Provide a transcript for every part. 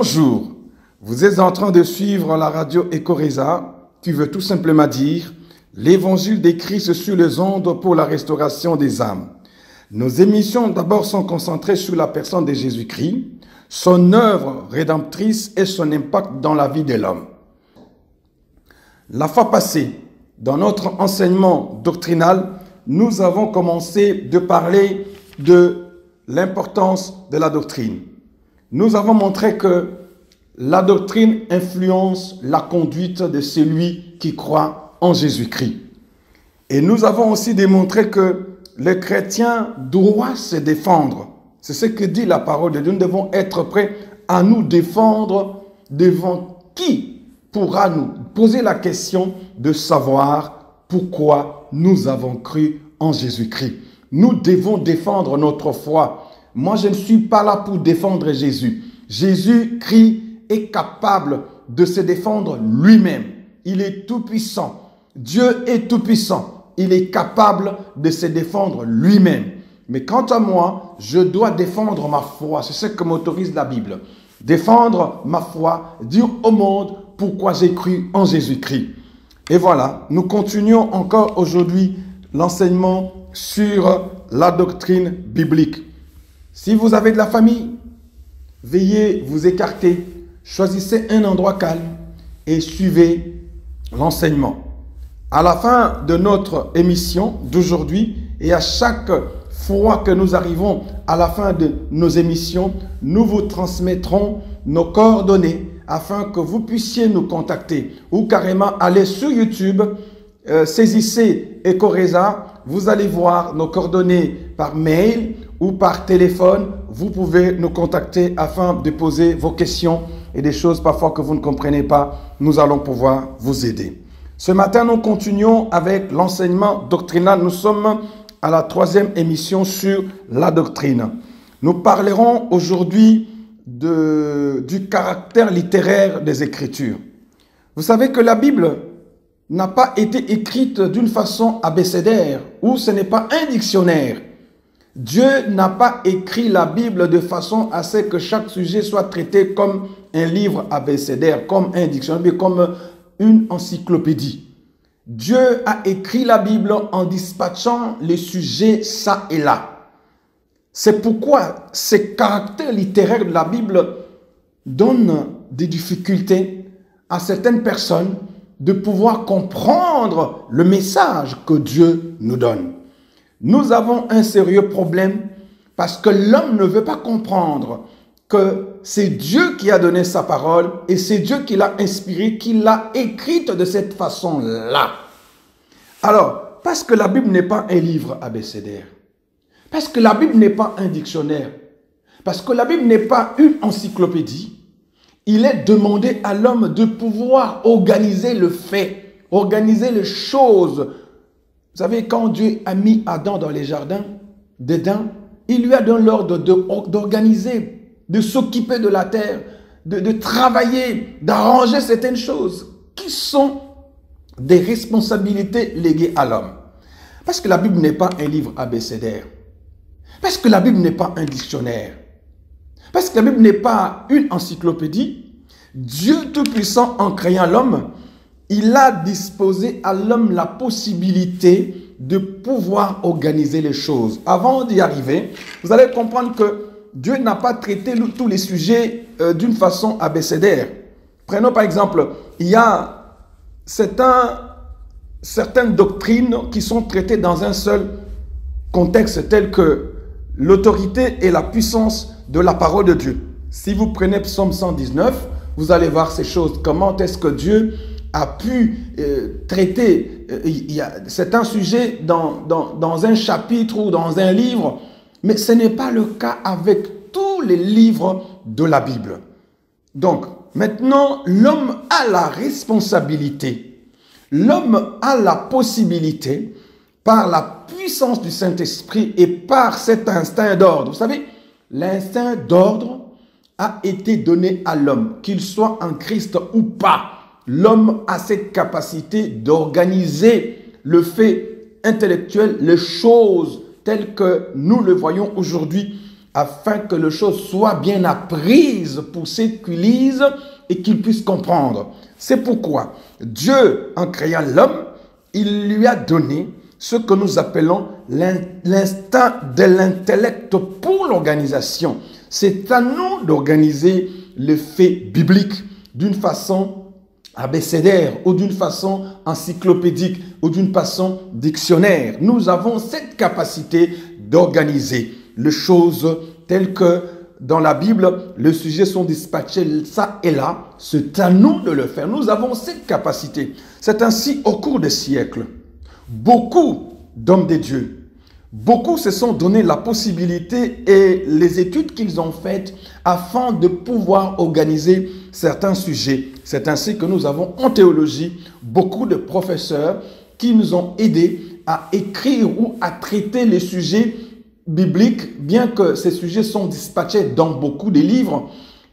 Bonjour, vous êtes en train de suivre la radio Ecoreza qui veut tout simplement dire l'évangile des Christ sur les ondes pour la restauration des âmes. Nos émissions d'abord sont concentrées sur la personne de Jésus-Christ, son œuvre rédemptrice et son impact dans la vie de l'homme. La fois passée, dans notre enseignement doctrinal, nous avons commencé de parler de l'importance de la doctrine. Nous avons montré que la doctrine influence la conduite de celui qui croit en Jésus-Christ. Et nous avons aussi démontré que le chrétien doit se défendre. C'est ce que dit la parole de Dieu. Nous devons être prêts à nous défendre devant qui pourra nous poser la question de savoir pourquoi nous avons cru en Jésus-Christ. Nous devons défendre notre foi. Moi, je ne suis pas là pour défendre Jésus. Jésus-Christ est capable de se défendre lui-même. Il est tout-puissant. Dieu est tout-puissant. Il est capable de se défendre lui-même. Mais quant à moi, je dois défendre ma foi. C'est ce que m'autorise la Bible. Défendre ma foi, dire au monde pourquoi j'ai cru en Jésus-Christ. Et voilà, nous continuons encore aujourd'hui l'enseignement sur la doctrine biblique. Si vous avez de la famille, veuillez vous écarter, choisissez un endroit calme et suivez l'enseignement. À la fin de notre émission d'aujourd'hui et à chaque fois que nous arrivons à la fin de nos émissions, nous vous transmettrons nos coordonnées afin que vous puissiez nous contacter ou carrément aller sur YouTube, saisissez Ecoreza, vous allez voir nos coordonnées par mail ou par téléphone. Vous pouvez nous contacter afin de poser vos questions et des choses parfois que vous ne comprenez pas. Nous allons pouvoir vous aider. Ce matin, nous continuons avec l'enseignement doctrinal. Nous sommes à la 3e émission sur la doctrine. Nous parlerons aujourd'hui du caractère littéraire des Écritures. Vous savez que la Bible n'a pas été écrite d'une façon abécédaire ou ce n'est pas un dictionnaire. Dieu n'a pas écrit la Bible de façon à ce que chaque sujet soit traité comme un livre abécédaire, comme un dictionnaire, mais comme une encyclopédie. Dieu a écrit la Bible en dispatchant les sujets ça et là. C'est pourquoi ces caractères littéraires de la Bible donnent des difficultés à certaines personnes de pouvoir comprendre le message que Dieu nous donne. Nous avons un sérieux problème parce que l'homme ne veut pas comprendre que c'est Dieu qui a donné sa parole et c'est Dieu qui l'a inspirée, qui l'a écrite de cette façon-là. Alors, parce que la Bible n'est pas un livre abécédaire, parce que la Bible n'est pas un dictionnaire, parce que la Bible n'est pas une encyclopédie, il est demandé à l'homme de pouvoir organiser le fait, organiser les choses. Vous savez, quand Dieu a mis Adam dans les jardins d'Éden, il lui a donné l'ordre d'organiser, de s'occuper de la terre, de travailler, d'arranger certaines choses qui sont des responsabilités léguées à l'homme. Parce que la Bible n'est pas un livre abécédaire. Parce que la Bible n'est pas un dictionnaire. Parce que la Bible n'est pas une encyclopédie. Dieu Tout-Puissant, en créant l'homme, il a disposé à l'homme la possibilité de pouvoir organiser les choses. Avant d'y arriver, vous allez comprendre que Dieu n'a pas traité tous les sujets d'une façon abécédaire. Prenons par exemple, il y a certaines doctrines qui sont traitées dans un seul contexte tel que l'autorité et la puissance de la parole de Dieu. Si vous prenez Psaume 119, vous allez voir ces choses. Comment est-ce que Dieu a pu traiter, c'est un sujet dans un chapitre ou dans un livre, mais ce n'est pas le cas avec tous les livres de la Bible. Donc, maintenant, l'homme a la responsabilité, l'homme a la possibilité, par la puissance du Saint-Esprit et par cet instinct d'ordre. Vous savez, l'instinct d'ordre a été donné à l'homme, qu'il soit en Christ ou pas. L'homme a cette capacité d'organiser le fait intellectuel, les choses telles que nous le voyons aujourd'hui afin que les choses soient bien apprises pour ceux qui lisent et qu'ils puissent comprendre. C'est pourquoi Dieu, en créant l'homme, il lui a donné ce que nous appelons l'instinct de l'intellect pour l'organisation. C'est à nous d'organiser les faits bibliques d'une façon abécédaire ou d'une façon encyclopédique ou d'une façon dictionnaire. Nous avons cette capacité d'organiser les choses telles que dans la Bible, les sujets sont dispatchés ça et là. C'est à nous de le faire. Nous avons cette capacité. C'est ainsi au cours des siècles. Beaucoup d'hommes de Dieu, beaucoup se sont donné la possibilité et les études qu'ils ont faites afin de pouvoir organiser certains sujets. C'est ainsi que nous avons en théologie beaucoup de professeurs qui nous ont aidés à écrire ou à traiter les sujets bibliques, bien que ces sujets sont dispatchés dans beaucoup de livres.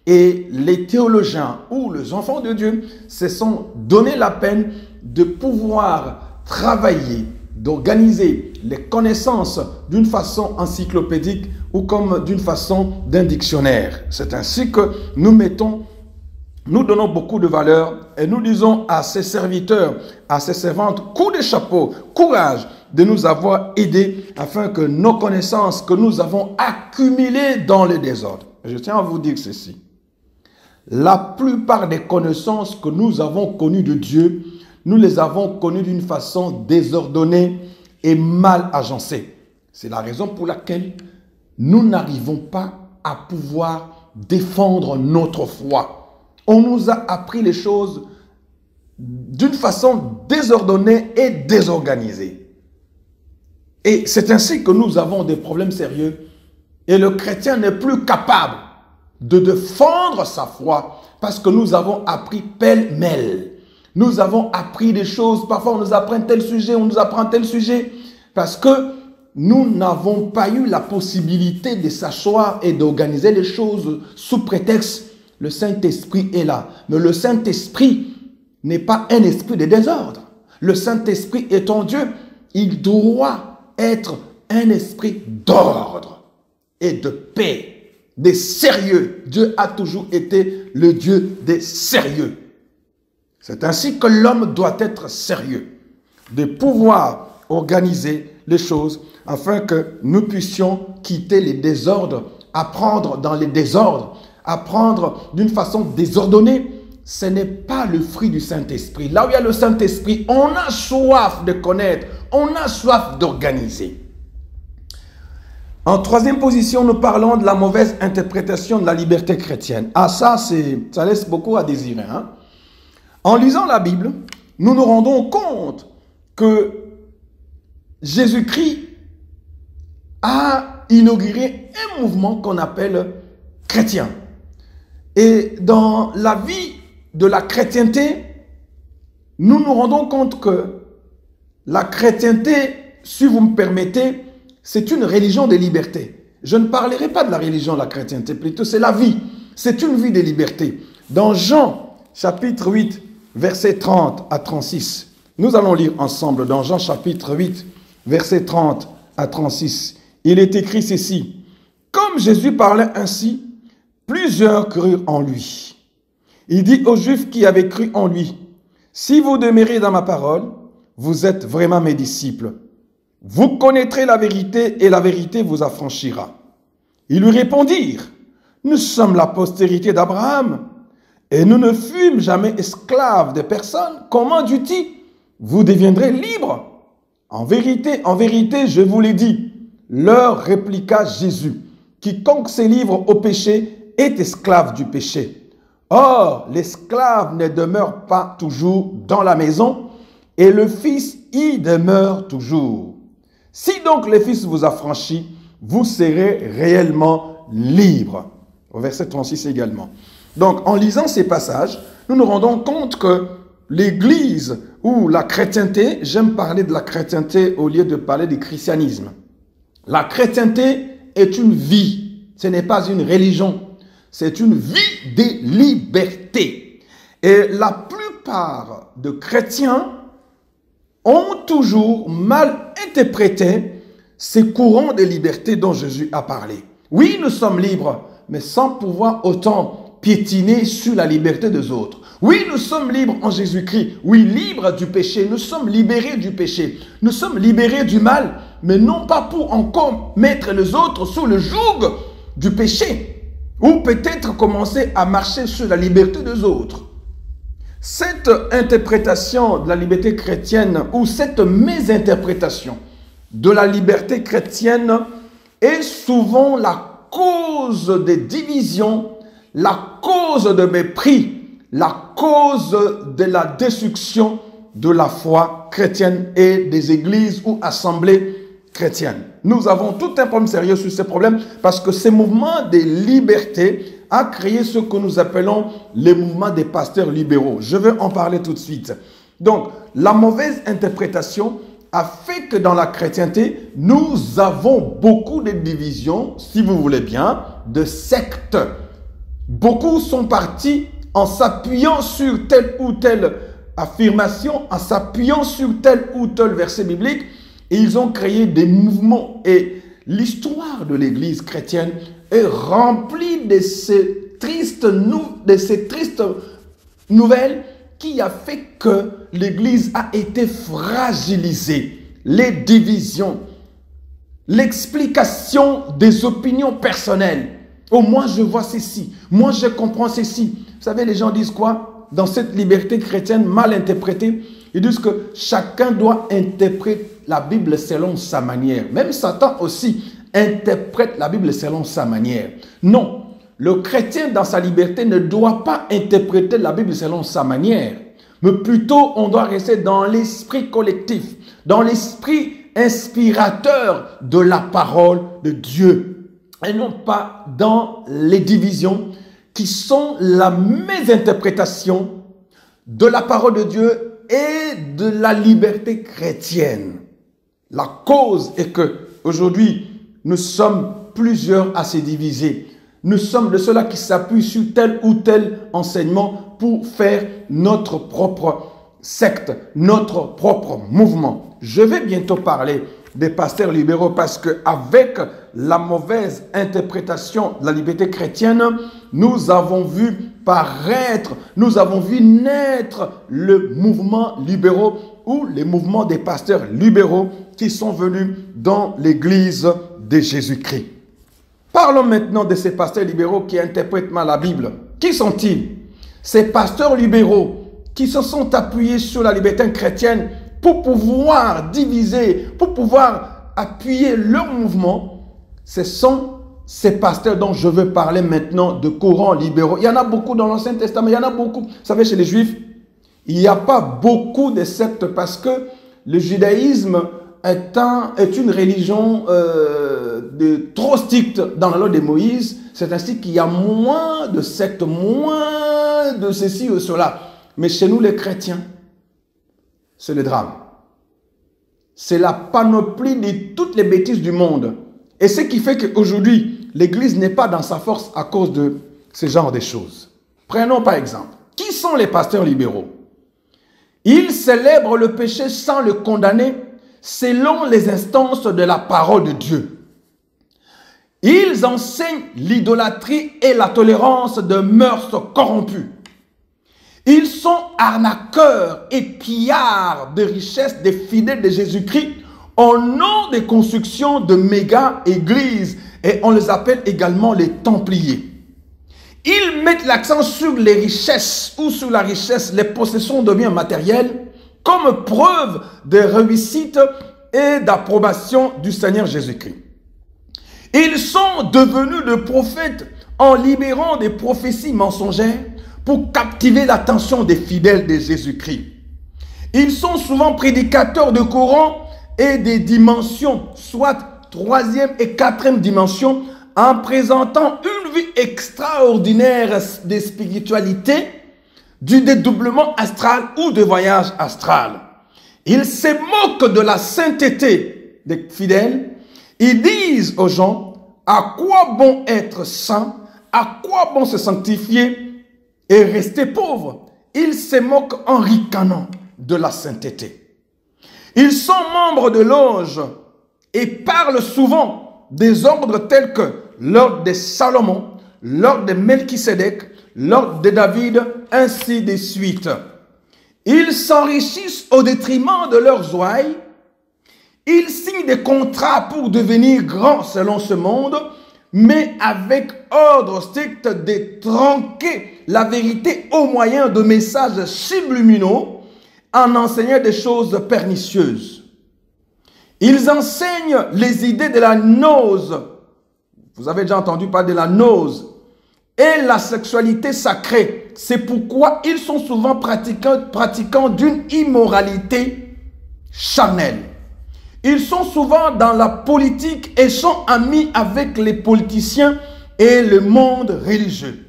Et les théologiens ou les enfants de Dieu se sont donné la peine de pouvoir travailler, d'organiser les connaissances d'une façon encyclopédique ou comme d'une façon d'un dictionnaire. C'est ainsi que nous donnons beaucoup de valeur et nous disons à ces serviteurs, à ces servantes, coup de chapeau, courage de nous avoir aidés afin que nos connaissances que nous avons accumulées dans le désordre. Je tiens à vous dire ceci. La plupart des connaissances que nous avons connues de Dieu, nous les avons connues d'une façon désordonnée et mal agencée. C'est la raison pour laquelle nous n'arrivons pas à pouvoir défendre notre foi. On nous a appris les choses d'une façon désordonnée et désorganisée. Et c'est ainsi que nous avons des problèmes sérieux. Et le chrétien n'est plus capable de défendre sa foi parce que nous avons appris pêle-mêle. Nous avons appris des choses, parfois on nous apprend tel sujet, on nous apprend tel sujet, parce que nous n'avons pas eu la possibilité de s'asseoir et d'organiser les choses sous prétexte le Saint-Esprit est là. Mais le Saint-Esprit n'est pas un esprit de désordre. Le Saint-Esprit étant Dieu, il doit être un esprit d'ordre et de paix, de sérieux. Dieu a toujours été le Dieu des sérieux. C'est ainsi que l'homme doit être sérieux, de pouvoir organiser les choses afin que nous puissions quitter les désordres, apprendre dans les désordres, apprendre d'une façon désordonnée. Ce n'est pas le fruit du Saint-Esprit. Là où il y a le Saint-Esprit, on a soif de connaître, on a soif d'organiser. En troisième position, nous parlons de la mauvaise interprétation de la liberté chrétienne. Ah, ça laisse beaucoup à désirer. Hein? En lisant la Bible, nous nous rendons compte que Jésus-Christ a inauguré un mouvement qu'on appelle chrétien. Et dans la vie de la chrétienté, nous nous rendons compte que la chrétienté, si vous me permettez, c'est une religion de liberté. Je ne parlerai pas de la religion de la chrétienté, plutôt c'est la vie. C'est une vie de liberté. Dans Jean, chapitre 8, versets 30 à 36, nous allons lire ensemble dans Jean, chapitre 8, versets 30 à 36. Il est écrit ceci. Comme Jésus parlait ainsi, plusieurs crurent en lui. Il dit aux Juifs qui avaient cru en lui, « Si vous demeurez dans ma parole, vous êtes vraiment mes disciples. Vous connaîtrez la vérité et la vérité vous affranchira. » Ils lui répondirent, « Nous sommes la postérité d'Abraham et nous ne fûmes jamais esclaves de personne. Comment dit-il, vous deviendrez libres? En vérité, je vous l'ai dit. » Leur répliqua Jésus, « Quiconque se livre au péché est esclave du péché. Or, l'esclave ne demeure pas toujours dans la maison, et le Fils y demeure toujours. Si donc le Fils vous affranchit, vous serez réellement libres. » Au verset 36 également. Donc, en lisant ces passages, nous nous rendons compte que l'Église ou la chrétienté, j'aime parler de la chrétienté au lieu de parler du christianisme. La chrétienté est une vie, ce n'est pas une religion. C'est une vie de liberté. Et la plupart de chrétiens ont toujours mal interprété ces courants de liberté dont Jésus a parlé. Oui, nous sommes libres, mais sans pouvoir autant piétiner sur la liberté des autres. Oui, nous sommes libres en Jésus-Christ. Oui, libres du péché. Nous sommes libérés du péché. Nous sommes libérés du mal, mais non pas pour encore mettre les autres sous le joug du péché, ou peut-être commencer à marcher sur la liberté des autres. Cette interprétation de la liberté chrétienne, ou cette mésinterprétation de la liberté chrétienne, est souvent la cause des divisions, la cause de mépris, la cause de la destruction de la foi chrétienne et des églises ou assemblées chrétiennes. Nous avons tout un problème sérieux sur ces problèmes parce que ce mouvement des libertés a créé ce que nous appelons les mouvements des pasteurs libéraux. Je vais en parler tout de suite. Donc, la mauvaise interprétation a fait que dans la chrétienté, nous avons beaucoup de divisions, si vous voulez bien, de sectes. Beaucoup sont partis en s'appuyant sur telle ou telle affirmation, en s'appuyant sur tel ou tel verset biblique, et ils ont créé des mouvements. Et l'histoire de l'Église chrétienne est remplie de ces tristes nouvelles qui a fait que l'Église a été fragilisée. Les divisions, l'explication des opinions personnelles. Oh, moi je vois ceci, moi je comprends ceci. Vous savez, les gens disent quoi? Dans cette liberté chrétienne mal interprétée, ils disent que chacun doit interpréter la Bible selon sa manière. Même Satan aussi interprète la Bible selon sa manière. Non, le chrétien dans sa liberté ne doit pas interpréter la Bible selon sa manière, mais plutôt on doit rester dans l'esprit collectif, dans l'esprit inspirateur de la parole de Dieu, et non pas dans les divisions qui sont la mésinterprétation de la parole de Dieu et de la liberté chrétienne. La cause est que aujourd'hui nous sommes plusieurs à se diviser. Nous sommes de ceux-là qui s'appuient sur tel ou tel enseignement pour faire notre propre secte, notre propre mouvement. Je vais bientôt parler des pasteurs libéraux parce qu'avec la mauvaise interprétation de la liberté chrétienne, nous avons vu paraître, nous avons vu naître le mouvement libéraux ou les mouvements des pasteurs libéraux qui sont venus dans l'église de Jésus-Christ. Parlons maintenant de ces pasteurs libéraux qui interprètent mal la Bible. Qui sont-ils? Ces pasteurs libéraux qui se sont appuyés sur la liberté chrétienne pour pouvoir diviser, pour pouvoir appuyer leur mouvement, ce sont ces pasteurs dont je veux parler maintenant de courants libéraux. Il y en a beaucoup dans l'Ancien Testament, il y en a beaucoup. Vous savez, chez les Juifs, il n'y a pas beaucoup de sectes parce que le judaïsme est une religion trop stricte dans la loi de Moïse. C'est ainsi qu'il y a moins de sectes, moins de ceci ou cela. Mais chez nous, les chrétiens, c'est le drame. C'est la panoplie de toutes les bêtises du monde. Et ce qui fait qu'aujourd'hui, l'Église n'est pas dans sa force à cause de ce genre de choses. Prenons par exemple, qui sont les pasteurs libéraux? Ils célèbrent le péché sans le condamner selon les instances de la parole de Dieu. Ils enseignent l'idolâtrie et la tolérance de mœurs corrompues. Ils sont arnaqueurs et pillards de richesses des fidèles de Jésus-Christ au nom des constructions de méga-églises, et on les appelle également les Templiers. Ils mettent l'accent sur les richesses ou sur la richesse, les possessions de biens matériels comme preuve de réussite et d'approbation du Seigneur Jésus-Christ. Ils sont devenus des prophètes en libérant des prophéties mensongères pour captiver l'attention des fidèles de Jésus-Christ. Ils sont souvent prédicateurs de courants et des dimensions, soit troisième et quatrième dimension, en présentant une vie extraordinaire de spiritualité, du dédoublement astral ou de voyage astral. Ils se moquent de la sainteté des fidèles. Ils disent aux gens à quoi bon être saint, à quoi bon se sanctifier et rester pauvre. Ils se moquent en ricanant de la sainteté. Ils sont membres de loges et parlent souvent des ordres tels que l'ordre de Salomon, l'ordre de Melchisédek, l'ordre de David, ainsi de suite. Ils s'enrichissent au détriment de leurs ouailles. Ils signent des contrats pour devenir grands selon ce monde, mais avec ordre strict de tronquer la vérité au moyen de messages subliminaux en enseignant des choses pernicieuses. Ils enseignent les idées de la gnose. Vous avez déjà entendu parler de la gnose et la sexualité sacrée. C'est pourquoi ils sont souvent pratiquants d'une immoralité charnelle. Ils sont souvent dans la politique et sont amis avec les politiciens et le monde religieux.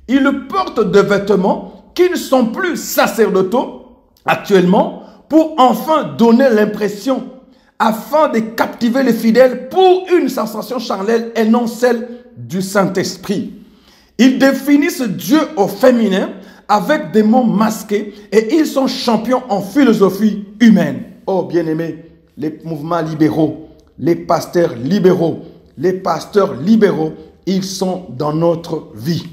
Ils portent des vêtements qui ne sont plus sacerdotaux actuellement pour enfin donner l'impression, afin de captiver les fidèles pour une sensation charnelle et non celle du Saint-Esprit. Ils définissent Dieu au féminin avec des mots masqués et ils sont champions en philosophie humaine. Oh bien-aimés, les mouvements libéraux, les pasteurs libéraux, ils sont dans notre vie.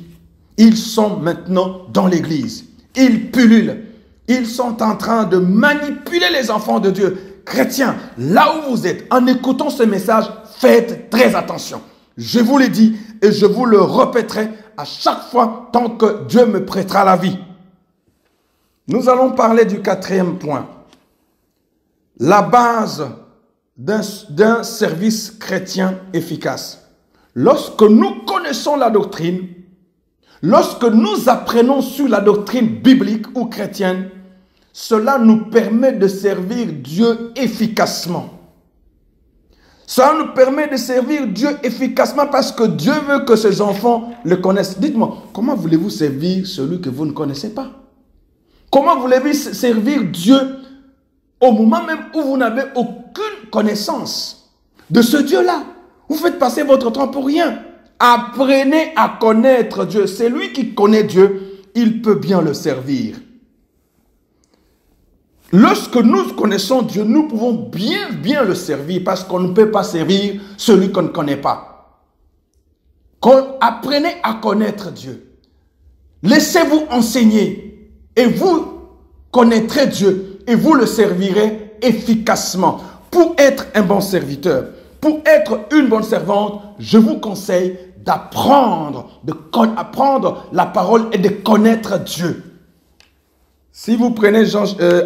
Ils sont maintenant dans l'église. Ils pullulent. Ils sont en train de manipuler les enfants de Dieu. Chrétiens, là où vous êtes, en écoutant ce message, faites très attention. Je vous l'ai dit et je vous le répéterai à chaque fois tant que Dieu me prêtera la vie. Nous allons parler du quatrième point. La base d'un service chrétien efficace. Lorsque nous connaissons la doctrine, lorsque nous apprenons sur la doctrine biblique ou chrétienne, cela nous permet de servir Dieu efficacement. Cela nous permet de servir Dieu efficacement parce que Dieu veut que ses enfants le connaissent. Dites-moi, comment voulez-vous servir celui que vous ne connaissez pas? Comment voulez-vous servir Dieu au moment même où vous n'avez aucune connaissance de ce Dieu-là? Vous faites passer votre temps pour rien. Apprenez à connaître Dieu. C'est lui qui connaît Dieu, il peut bien le servir. Lorsque nous connaissons Dieu, nous pouvons bien le servir parce qu'on ne peut pas servir celui qu'on ne connaît pas. Apprenez à connaître Dieu. Laissez-vous enseigner et vous connaîtrez Dieu et vous le servirez efficacement. Pour être un bon serviteur, pour être une bonne servante, je vous conseille d'apprendre la parole et de connaître Dieu. Si vous prenez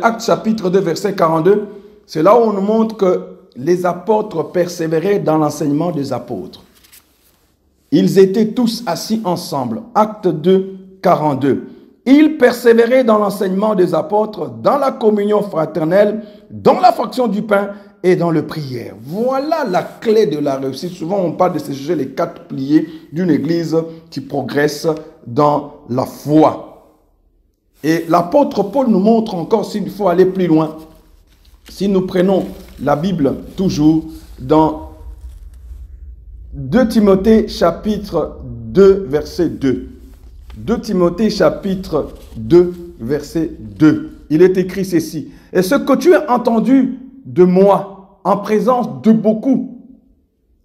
Actes chapitre 2, verset 42, c'est là où on nous montre que les apôtres persévéraient dans l'enseignement des apôtres. Ils étaient tous assis ensemble. Acte 2, 42. Ils persévéraient dans l'enseignement des apôtres, dans la communion fraternelle, dans la fraction du pain et dans le prière. Voilà la clé de la réussite. Souvent, on parle de ces sujets, les 4 piliers d'une église qui progresse dans la foi. Et l'apôtre Paul nous montre encore s'il faut aller plus loin. Si nous prenons la Bible toujours dans 2 Timothée chapitre 2 verset 2. 2 Timothée chapitre 2 verset 2. Il est écrit ceci. Et ce que tu as entendu de moi en présence de beaucoup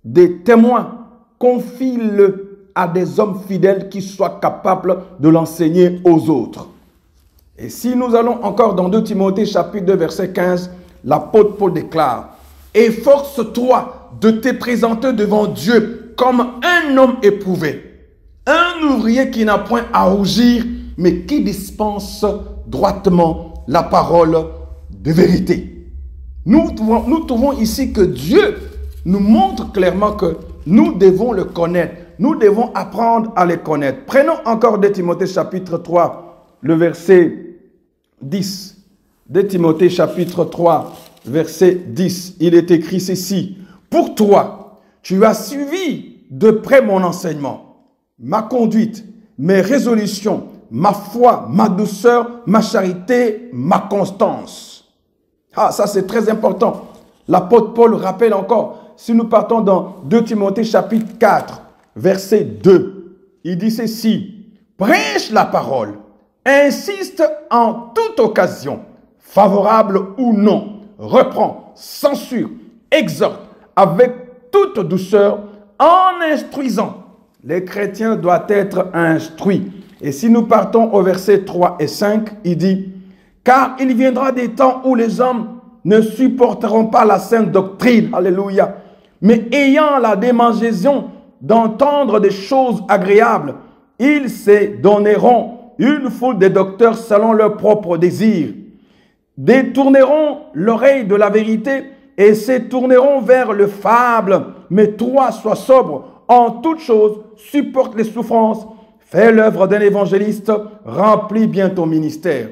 des témoins, confie-le à des hommes fidèles qui soient capables de l'enseigner aux autres. Et si nous allons encore dans 2 Timothée chapitre 2 verset 15, l'apôtre Paul déclare: efforce-toi de te présenter devant Dieu comme un homme éprouvé, un ouvrier qui n'a point à rougir, mais qui dispense droitement la parole de vérité. Nous trouvons ici que Dieu nous montre clairement que nous devons le connaître. Nous devons apprendre à le connaître. Prenons encore 2 Timothée chapitre 3, le verset 10. 2 Timothée chapitre 3, verset 10. Il est écrit ceci: pour toi, tu as suivi de près mon enseignement, ma conduite, mes résolutions, ma foi, ma douceur, ma charité, ma constance. Ah, ça c'est très important. L'apôtre Paul rappelle encore, si nous partons dans 2 Timothée chapitre 4, verset 2, il dit ceci: prêche la parole, insiste en toute occasion, favorable ou non, reprend, censure, exhorte avec toute douceur en instruisant. Les chrétiens doivent être instruits. Et si nous partons au verset 3 et 5, il dit, « Car il viendra des temps où les hommes ne supporteront pas la sainte doctrine, alléluia, mais ayant la démangeaison d'entendre des choses agréables, ils se donneront une foule de docteurs selon leurs propres désirs, détourneront l'oreille de la vérité et se tourneront vers le fable. Mais toi, sois sobre en toutes choses, supporte les souffrances, fais l'œuvre d'un évangéliste, remplis bien ton ministère. »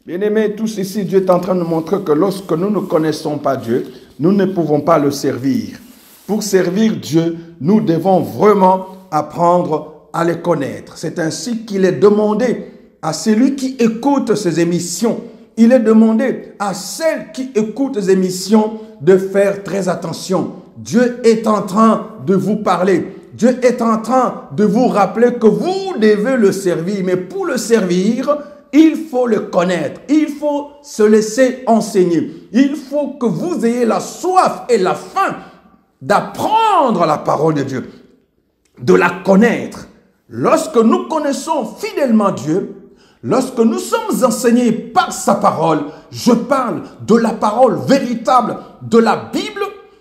Bien-aimés, tout ceci, Dieu est en train de nous montrer que lorsque nous ne connaissons pas Dieu, nous ne pouvons pas le servir. Pour servir Dieu, nous devons vraiment apprendre à le connaître. C'est ainsi qu'il est demandé à celui qui écoute ces émissions, il est demandé à celles qui écoutent ces émissions de faire très attention. Dieu est en train de vous parler. Dieu est en train de vous rappeler que vous devez le servir. Mais pour le servir, il faut le connaître. Il faut se laisser enseigner. Il faut que vous ayez la soif et la faim d'apprendre la parole de Dieu, de la connaître. Lorsque nous connaissons fidèlement Dieu, lorsque nous sommes enseignés par sa parole, je parle de la parole véritable de la Bible,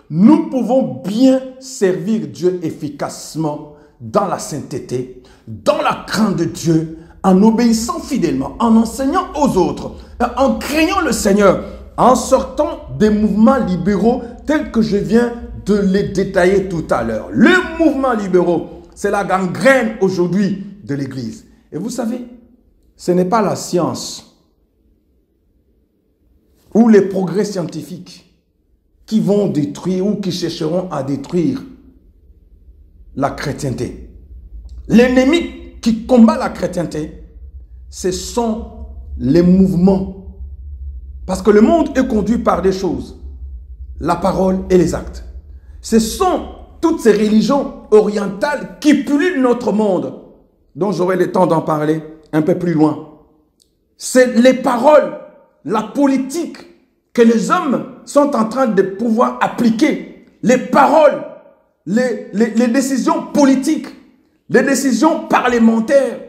nous pouvons bien servir Dieu efficacement dans la sainteté, dans la crainte de Dieu, en obéissant fidèlement, en enseignant aux autres, en craignant le Seigneur, en sortant des mouvements libéraux tels que je viens de les détailler tout à l'heure. Les mouvements libéraux, c'est la gangrène aujourd'hui de l'Église. Et vous savez, ce n'est pas la science ou les progrès scientifiques qui vont détruire ou qui chercheront à détruire la chrétienté. L'ennemi qui combat la chrétienté, ce sont les mouvements. Parce que le monde est conduit par des choses, la parole et les actes. Ce sont toutes ces religions orientales qui pullulent notre monde, dont j'aurai le temps d'en parler un peu plus loin. C'est les paroles, la politique que les hommes sont en train de pouvoir appliquer. Les paroles, les décisions politiques, les décisions parlementaires.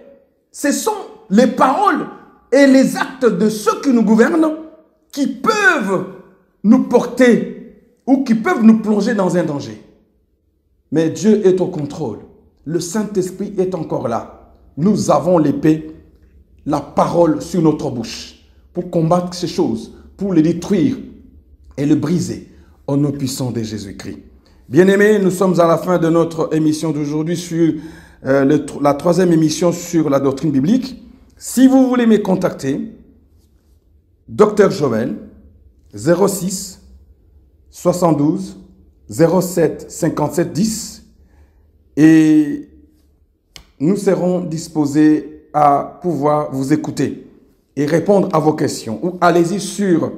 Ce sont les paroles et les actes de ceux qui nous gouvernent qui peuvent nous porter ou qui peuvent nous plonger dans un danger. Mais Dieu est au contrôle. Le Saint-Esprit est encore là. Nous avons l'épée, la parole sur notre bouche pour combattre ces choses, pour les détruire et le briser au nom puissant de Jésus-Christ. Bien-aimés, nous sommes à la fin de notre émission d'aujourd'hui sur la troisième émission sur la doctrine biblique. Si vous voulez me contacter, Dr Joël, 06 72 07 57 10, et nous serons disposés à pouvoir vous écouter et répondre à vos questions. Ou allez-y sur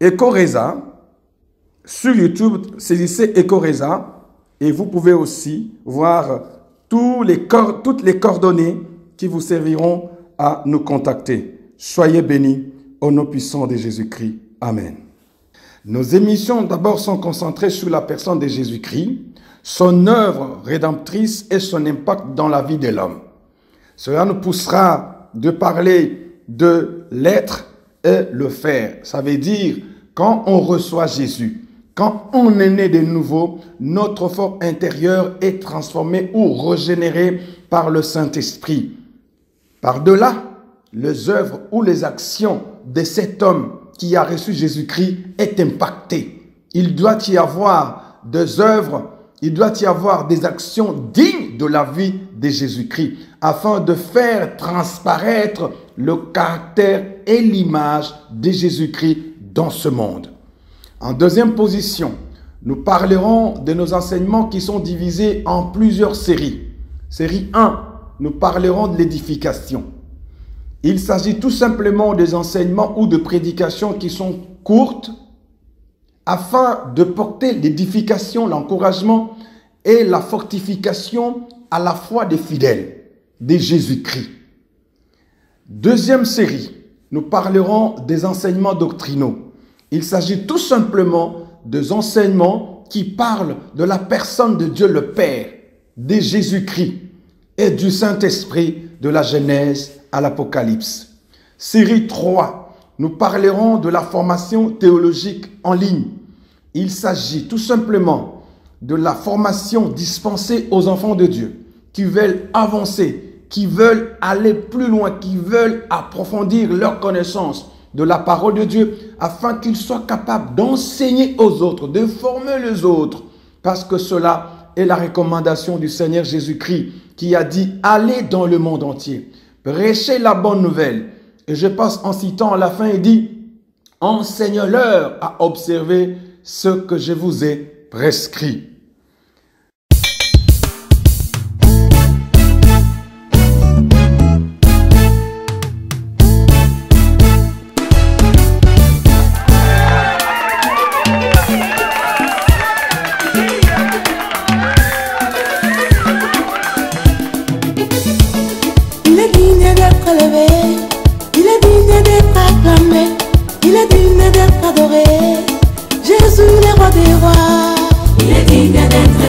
Ecoreza, sur YouTube, saisissez Ecoreza, et vous pouvez aussi voir toutes les coordonnées qui vous serviront à nous contacter. Soyez bénis au nom puissant de Jésus-Christ. Amen. Nos émissions d'abord sont concentrées sur la personne de Jésus-Christ, son œuvre rédemptrice et son impact dans la vie de l'homme. Cela nous poussera de parler de l'être et le faire. Ça veut dire, quand on reçoit Jésus, quand on est né de nouveau, notre fort intérieur est transformé ou régénéré par le Saint-Esprit. Par-delà, les œuvres ou les actions de cet homme qui a reçu Jésus-Christ est impacté. Il doit y avoir des œuvres, il doit y avoir des actions dignes de la vie de Jésus-Christ afin de faire transparaître le caractère et l'image de Jésus-Christ dans ce monde. En deuxième position, nous parlerons de nos enseignements qui sont divisés en plusieurs séries. Série 1, nous parlerons de l'édification. Il s'agit tout simplement des enseignements ou de prédications qui sont courtes afin de porter l'édification, l'encouragement et la fortification à la foi des fidèles, de Jésus-Christ. Deuxième série, nous parlerons des enseignements doctrinaux. Il s'agit tout simplement des enseignements qui parle de la personne de Dieu le Père, de Jésus-Christ et du Saint-Esprit de la Genèse à l'Apocalypse. Série 3, nous parlerons de la formation théologique en ligne. Il s'agit tout simplement de la formation dispensée aux enfants de Dieu qui veulent avancer, qui veulent aller plus loin, qui veulent approfondir leur connaissance de la parole de Dieu afin qu'ils soient capables d'enseigner aux autres, de former les autres, parce que cela est la recommandation du Seigneur Jésus-Christ qui a dit « Allez dans le monde entier, prêchez la bonne nouvelle ». Et je passe en citant à la fin, il dit « Enseigne-leur à observer ce que je vous ai prescrit ». Il est digne d'être acclamé, il est digne d'être adoré. Jésus, le roi des rois, il est digne d'être